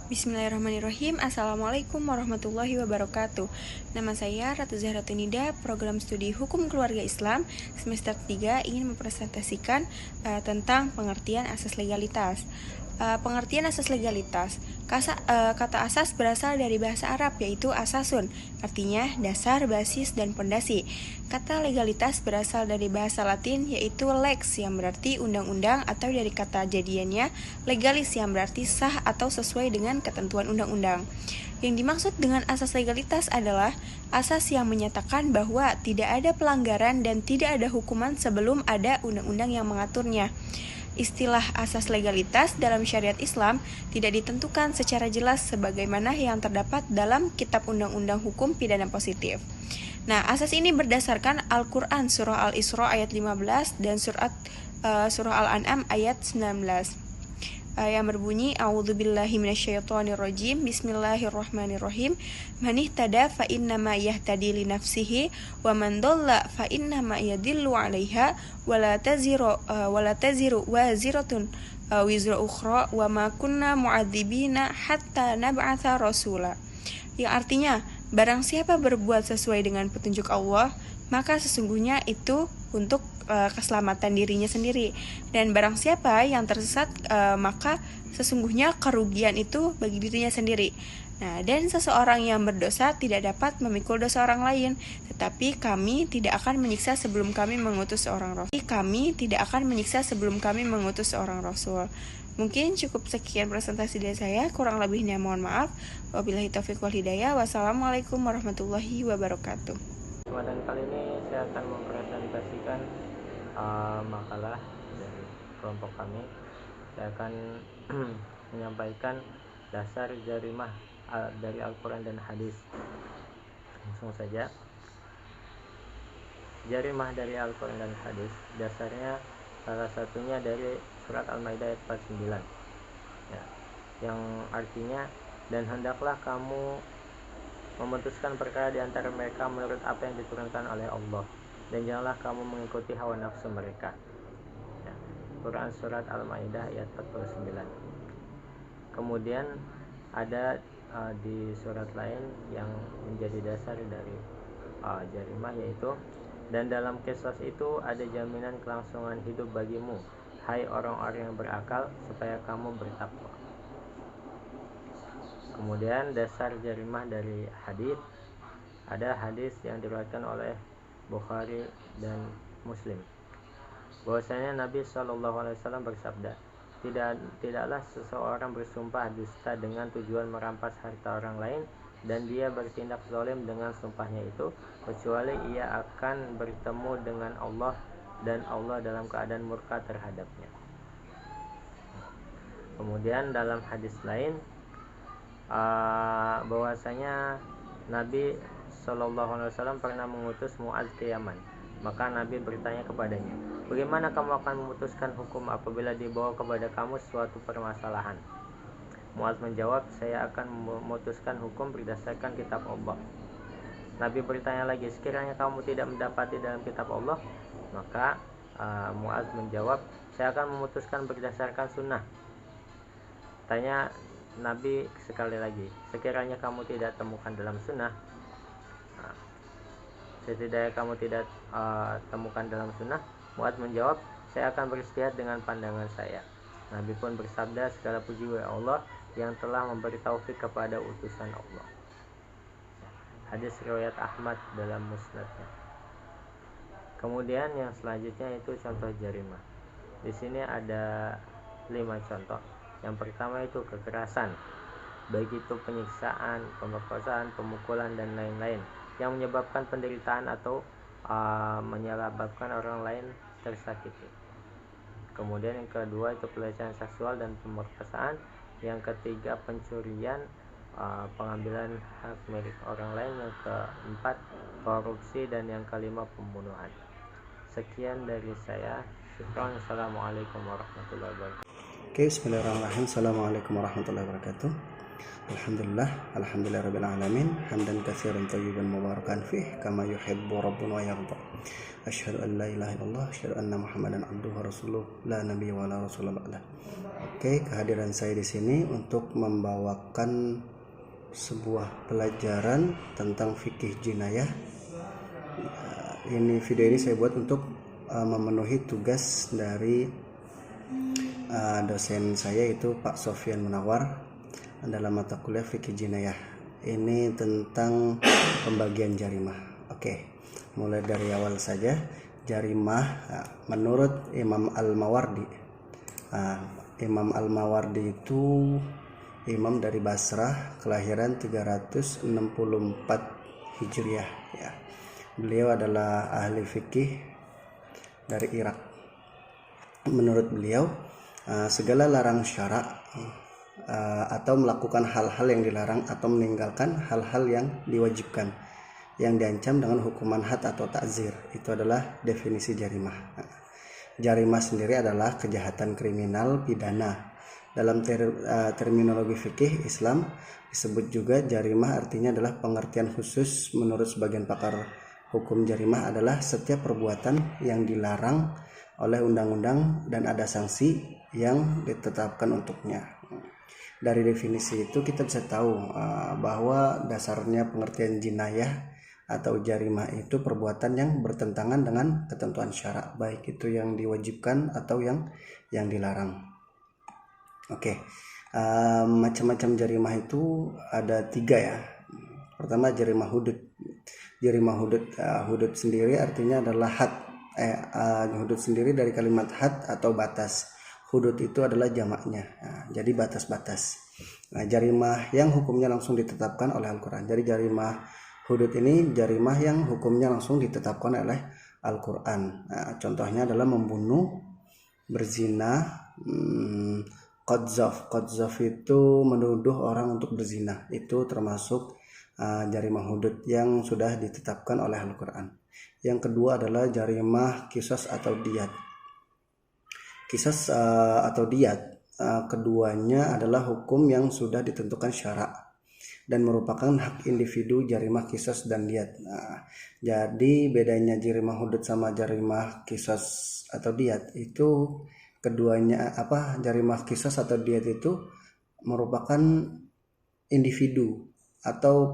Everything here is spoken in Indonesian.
Bismillahirrahmanirrahim. Assalamualaikum warahmatullahi wabarakatuh. Nama saya Ratu Zahra Tunida, program studi Hukum Keluarga Islam semester 3 ingin mempresentasikan tentang pengertian asas legalitas. Pengertian asas legalitas. Kata asas berasal dari bahasa Arab, yaitu asasun, artinya dasar, basis, dan pondasi. Kata legalitas berasal dari bahasa Latin, yaitu lex, yang berarti undang-undang, atau dari kata jadiannya legalis, yang berarti sah atau sesuai dengan ketentuan undang-undang. Yang dimaksud dengan asas legalitas adalah asas yang menyatakan bahwa tidak ada pelanggaran dan tidak ada hukuman sebelum ada undang-undang yang mengaturnya. Istilah asas legalitas dalam syariat Islam tidak ditentukan secara jelas sebagaimana yang terdapat dalam Kitab Undang-Undang Hukum Pidana Positif. Nah, asas ini berdasarkan Al-Quran Surah Al-Isra ayat 15 dan Surah Al-An'am ayat 19. Yang berbunyi A'udzubillahi minasyaitonirrajim. Bismillahirrahmanirrahim. Man ihtada fa innama yahtadi li nafsihi wa man dhalla fa innama yadillu 'alaiha wa la taziru waziratun wizra ukhra wa ma kunna mu'adzibina hatta nab'atsa rasula. Yang artinya, barang siapa berbuat sesuai dengan petunjuk Allah, maka sesungguhnya itu untuk keselamatan dirinya sendiri, dan barang siapa yang tersesat maka sesungguhnya kerugian itu bagi dirinya sendiri. Nah, dan seseorang yang berdosa tidak dapat memikul dosa orang lain, tetapi kami tidak akan menyiksa sebelum kami mengutus seorang rasul. Mungkin cukup sekian presentasi dari saya, kurang lebihnya mohon maaf. Wabillahi taufiq wal hidayah. Wassalamualaikum warahmatullahi wabarakatuh. Kesempatan kali ini saya akan mempresentasikan makalah dari kelompok kami. Saya akan menyampaikan dasar jarimah dari Al-Quran dan Hadis. Langsung saja. Jarimah dari Al-Quran dan Hadis dasarnya salah satunya dari surat Al-Maidah ayat 49 ya, yang artinya, dan hendaklah kamu memutuskan perkara di antara mereka menurut apa yang diturunkan oleh Allah, dan janganlah kamu mengikuti hawa nafsu mereka ya. Quran surat Al-Maidah ayat 49. Kemudian ada di surat lain yang menjadi dasar dari jarimah, yaitu, dan dalam qisas itu ada jaminan kelangsungan hidup bagimu, hai orang-orang yang berakal, supaya kamu bertakwa. Kemudian dasar jarimah dari hadis, ada hadis yang diriwayatkan oleh Bukhari dan Muslim, bahwasanya Nabi SAW bersabda, tidaklah seseorang bersumpah dusta dengan tujuan merampas harta orang lain, dan dia bertindak zalim dengan sumpahnya itu, kecuali ia akan bertemu dengan Allah, dan Allah dalam keadaan murka terhadapnya. Kemudian dalam hadis lain bahwasanya Nabi SAW pernah mengutus Mu'adz ke Yaman. Maka Nabi bertanya kepadanya, bagaimana kamu akan memutuskan hukum apabila dibawa kepada kamu suatu permasalahan? Mu'adz menjawab, saya akan memutuskan hukum berdasarkan kitab Allah. Nabi bertanya lagi, sekiranya kamu tidak mendapati dalam kitab Allah? Maka Mu'adz menjawab, saya akan memutuskan berdasarkan sunnah. Tanya Nabi sekali lagi, sekiranya kamu tidak temukan dalam sunnah? Setidaknya kamu tidak temukan dalam sunnah? Mu'adz menjawab, saya akan beristihad dengan pandangan saya. Nabi pun bersabda, segala puji bagi Allah yang telah memberi taufik kepada utusan Allah. Hadis riwayat Ahmad dalam musnadnya. Kemudian yang selanjutnya itu contoh jarimah. Di sini ada 5 contoh. Yang pertama itu kekerasan, baik itu penyiksaan, pemerkosaan, pemukulan, dan lain-lain yang menyebabkan penderitaan atau menyebabkan orang lain tersakiti. Kemudian yang kedua itu pelecehan seksual dan pemerkosaan. Yang ketiga pencurian, pengambilan hak milik orang lain. Yang keempat korupsi, dan yang kelima pembunuhan. Sekian dari saya. Assalamualaikum warahmatullahi wabarakatuh. Oke, bismillahirrahmanirrahim. Assalamualaikum warahmatullahi wabarakatuh. Alhamdulillahirabbil alamin, hamdan katsiran thayyiban mubarakan fih kama yuhibbu rabbuna wa yarda. Asyhadu an la ilaha illallah, asyhadu anna Muhammadan abduhu wa rasuluh, la nabiyya wa la rasulullah ba'dah. Oke, kehadiran saya di sini untuk membawakan sebuah pelajaran tentang fikih jinayah. Video ini saya buat untuk memenuhi tugas dari dosen saya, itu Pak Sofyan Munawar, dalam mata kuliah fikih jinayah. Ini tentang pembagian jarimah. Oke, mulai dari awal saja. Jarimah menurut Imam Al-Mawardi. Imam Al-Mawardi itu imam dari Basrah, kelahiran 364 Hijriah ya. Beliau adalah ahli fikih dari Irak. Menurut beliau, segala larang syarak atau melakukan hal-hal yang dilarang atau meninggalkan hal-hal yang diwajibkan yang diancam dengan hukuman had atau ta'zir, itu adalah definisi jarimah. Jarimah sendiri adalah kejahatan kriminal pidana. Dalam terminologi fikih Islam disebut juga jarimah, artinya adalah pengertian khusus menurut sebagian pakar hukum. Jarimah adalah setiap perbuatan yang dilarang oleh undang-undang dan ada sanksi yang ditetapkan untuknya. Dari definisi itu kita bisa tahu bahwa dasarnya pengertian jinayah atau jarimah itu perbuatan yang bertentangan dengan ketentuan syarak, baik itu yang diwajibkan atau yang dilarang. Oke, macam-macam jarimah itu ada 3 ya. Pertama, jarimah hudud. Jarimah hudud sendiri artinya adalah had. Hudud sendiri dari kalimat had atau batas. Hudud itu adalah jamaknya, jadi batas-batas. Jarimah yang hukumnya langsung ditetapkan oleh Al-Quran. Jadi jarimah hudud ini jarimah yang hukumnya langsung ditetapkan oleh Al-Quran. Contohnya adalah membunuh, berzina, qadzaf itu menuduh orang untuk berzina. Itu termasuk jarimah hudud yang sudah ditetapkan oleh Al-Quran. Yang kedua adalah jarimah qisas atau diyat. Qisas atau diyat, keduanya adalah hukum yang sudah ditentukan syarak dan merupakan hak individu. Jarimah qisas dan diyat. Jadi bedanya jarimah hudud sama jarimah qisas atau diyat itu keduanya jarimah qisas atau diyat itu merupakan individu atau